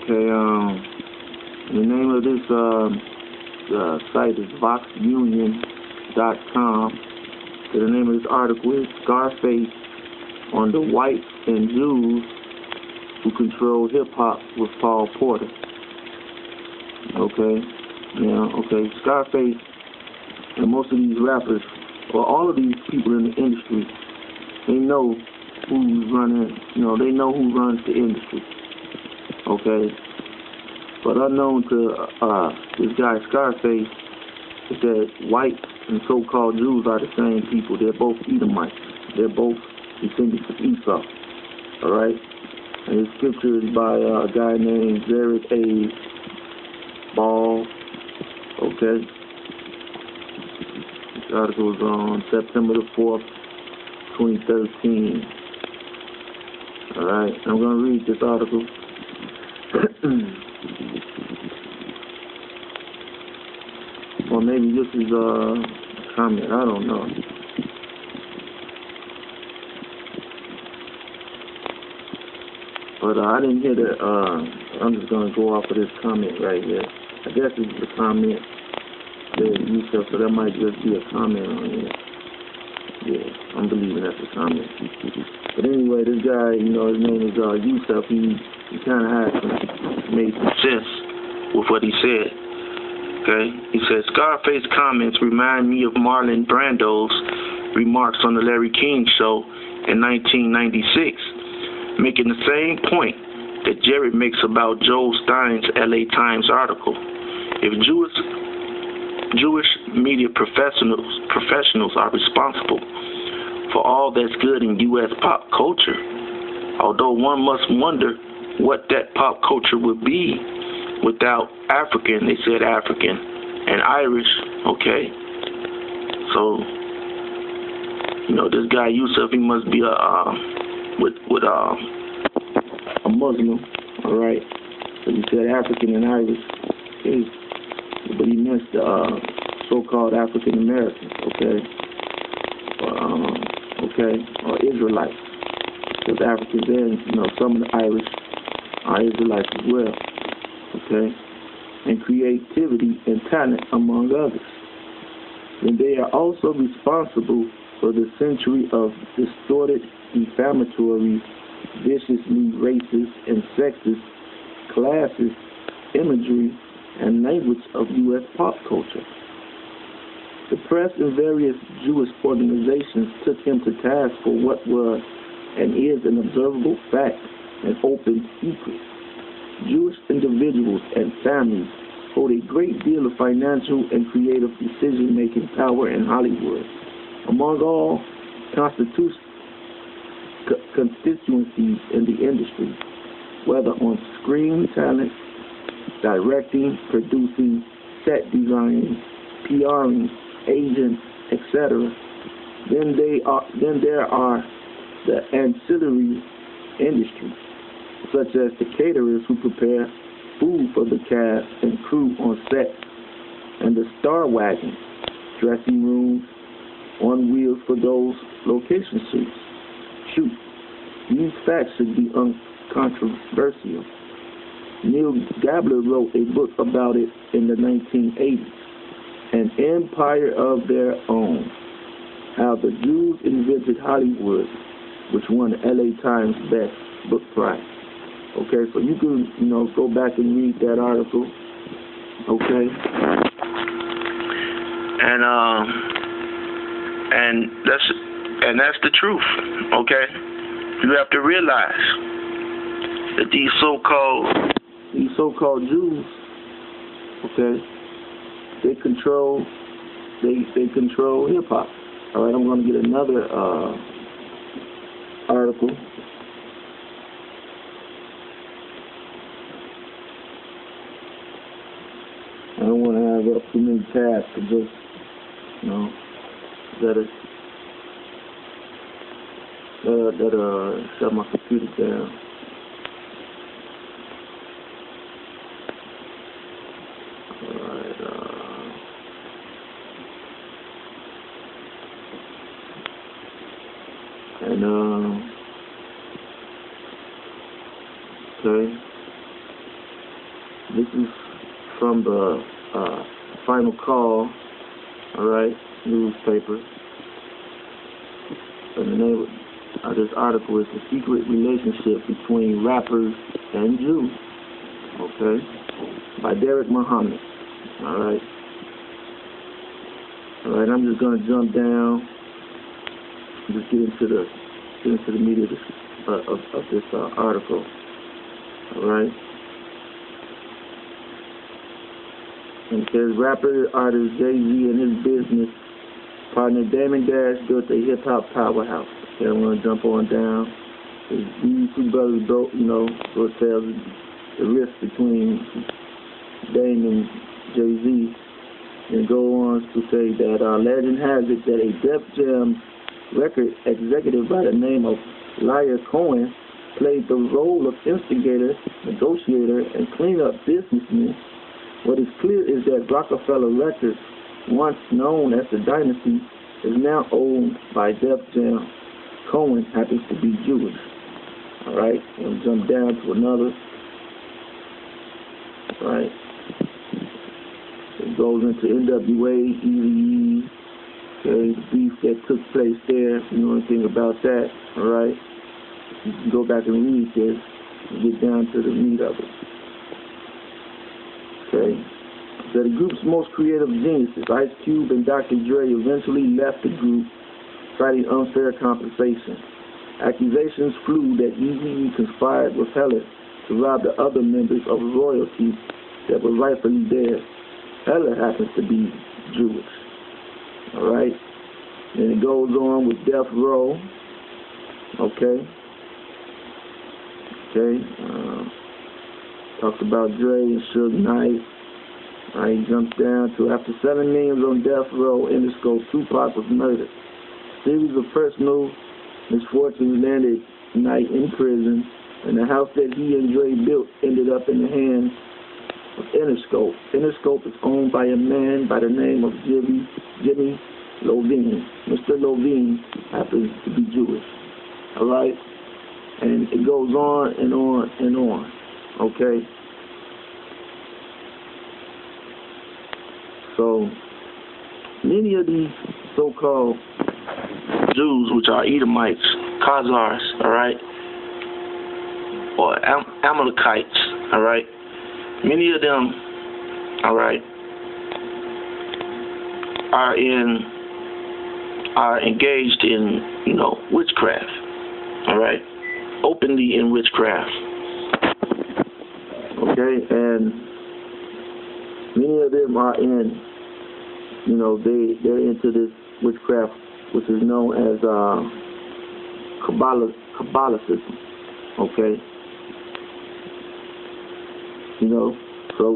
Okay, the name of this site is voxunion.com. So the name of this article is Scarface on the Whites and Jews Who Control Hip-Hop with Paul Porter. Okay, Scarface and most of these rappers, or all of these people in the industry, they know who's running, they know who runs the industry. Okay, but unknown to this guy Scarface is that whites and so-called Jews are the same people. They're both Edomites. They're both descendants of Esau. All right, and his scripture is by a guy named Jared A. Ball. Okay, this article was on September the 4th, 2013. All right, I'm going to read this article. Or maybe this is a comment, I don't know. But I didn't hear that. I'm just going to go off of this comment right here. I guess it's the comment that you said, so that might just be a comment on here. Yeah, I'm believing that's a comment. But anyway, this guy, his name is Yusuf. He kind of made some sense with what he said. Okay, he said Scarface comments remind me of Marlon Brando's remarks on the Larry King Show in 1996, making the same point that Jared makes about Joel Stein's LA Times article. If Jewish media professionals are responsible for all that's good in U.S. pop culture, although one must wonder what that pop culture would be without African, they said African, and Irish, okay? So, this guy Yusuf, he must be a Muslim, all right? So he said African and Irish, okay? But he missed so-called African Americans, okay? Or Israelites. Because Africans and, some of the Irish are Israelites as well, okay? And creativity and talent, among others. And they are also responsible for the century of distorted, defamatory, viciously racist and sexist, classist imagery and language of U.S. pop culture. The press and various Jewish organizations took him to task for what was and is an observable fact, an open secret. Jewish individuals and families hold a great deal of financial and creative decision-making power in Hollywood. Among all constituencies in the industry, whether on screen talent, directing, producing, set designing, PRing, agents, etc. Then there are the ancillary industries, such as the caterers who prepare food for the cast and crew on set, and the star wagons, dressing rooms, on wheels for those location shoots. These facts should be uncontroversial. Neil Gabler wrote a book about it in the 1980s, An Empire of Their Own, How the Jews Invented Hollywood, which won the LA Times Best Book Prize. Okay, so you can, go back and read that article. Okay. And that's the truth. Okay. You have to realize that these so-called Jews, okay, they control hip hop. All right, I'm going to get another article. I don't want to have up too many tabs to just, shut my computer down. Alright, okay. This is from the Final Call, all right, newspaper. And the name of this article is The Secret Relationship Between Rappers and Jews, okay, by Derek Muhammad, all right. All right, I'm just going to jump down and just get into the meat of this article, all right. And it says, rapper artist Jay-Z and his business partner Damon Dash built a hip-hop powerhouse. Okay, I'm going to jump on down. These two brothers built, so it tells the rift between Dame and Jay-Z. And go on to say that legend has it that a Def Jam record executive by the name of Lyer Cohen played the role of instigator, negotiator, and cleanup businessman. What is clear is that Rockefeller Records, once known as the Dynasty, is now owned by Def Jam. Cohen happens to be Jewish. All right, we'll jump down to another. All right, it goes into NWA, Eazy-E, okay, beef that took place there. If you know anything about that, all right, you can go back and read this and get down to the meat of it. Okay. So the group's most creative geniuses, Ice Cube and Dr. Dre, eventually left the group, citing unfair compensation. Accusations flew that Eazy-E conspired with Heller to rob the other members of royalties that were rightfully theirs. Heller happens to be Jewish. All right. Then it goes on with Death Row. Okay. Talks about Dre and Suge Knight. He jumps down to after 7 millions on death row, Interscope, Tupac was murdered. Series of personal misfortunes landed Knight in prison, and the house that he and Dre built ended up in the hands of Interscope. Interscope is owned by a man by the name of Jimmy Iovine. Mr. Iovine happens to be Jewish. All right? And it goes on and on and on. Okay? So, many of these so-called Jews, which are Edomites, Khazars, all right, or Amalekites, all right, many of them, all right, are engaged in, witchcraft, all right, openly in witchcraft. Okay, and many of them are in, they're into this witchcraft, which is known as Kabbalism. Okay, so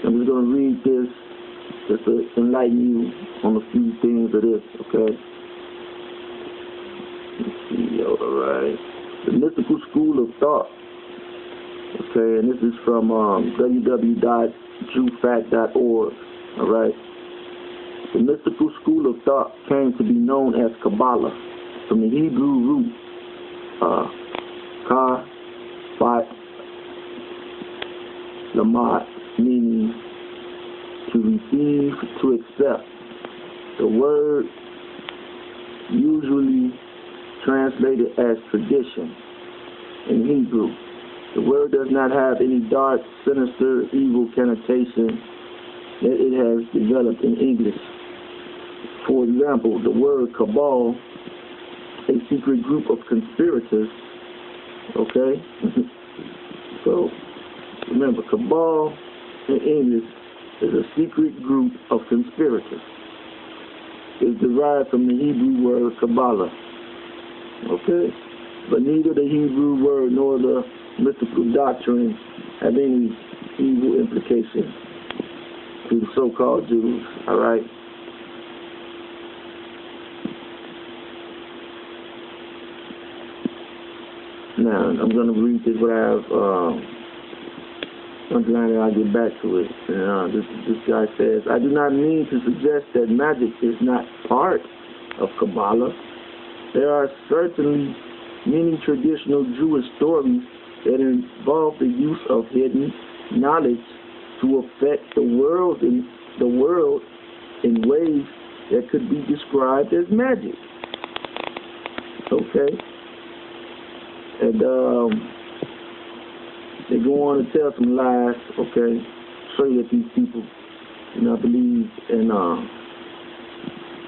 I'm just gonna read this just to enlighten you on a few things of this. Okay. Let's see. All right. The mystical school of thought. Okay, and this is from www.jewfact.org. All right. The mystical school of thought came to be known as Kabbalah, from the Hebrew root ka, bat, lamad, meaning to receive, to accept. The word usually translated as tradition in Hebrew. The word does not have any dark, sinister, evil connotation that it has developed in English. For example, the word cabal, a secret group of conspirators, okay? So, remember, cabal in English is a secret group of conspirators. It's derived from the Hebrew word Kabbalah, okay? But neither the Hebrew word nor the mystical doctrine have any evil implications to the so-called Jews, all right? Now, I'm going to read this what I have underlined, and I'll get back to it. And, this guy says, I do not mean to suggest that magic is not part of Kabbalah. There are certainly many traditional Jewish stories that involve the use of hidden knowledge to affect the world in ways that could be described as magic. Okay, and they go on to tell some lies. Okay, show that these people do not believe in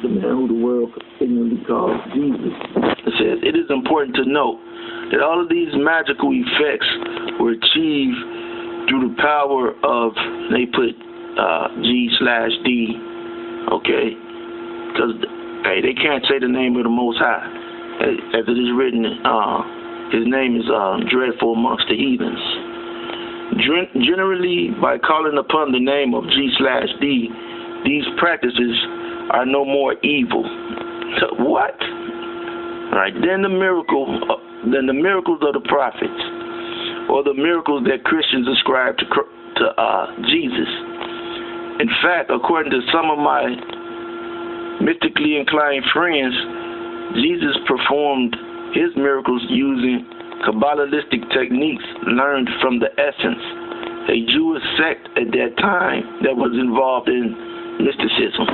the man who the world ignorantly calls Jesus. It says it is important to note that all of these magical effects were achieved through the power of, they put G/D, okay, because they can't say the name of the Most High, as it is written. His name is dreadful amongst the heathens. Generally, by calling upon the name of G/D, these practices are no more evil. What? All right. Then the miracles of the prophets, or the miracles that Christians ascribe to Jesus. In fact, according to some of my mystically inclined friends, Jesus performed his miracles using Kabbalistic techniques learned from the Essence, a Jewish sect at that time that was involved in mysticism.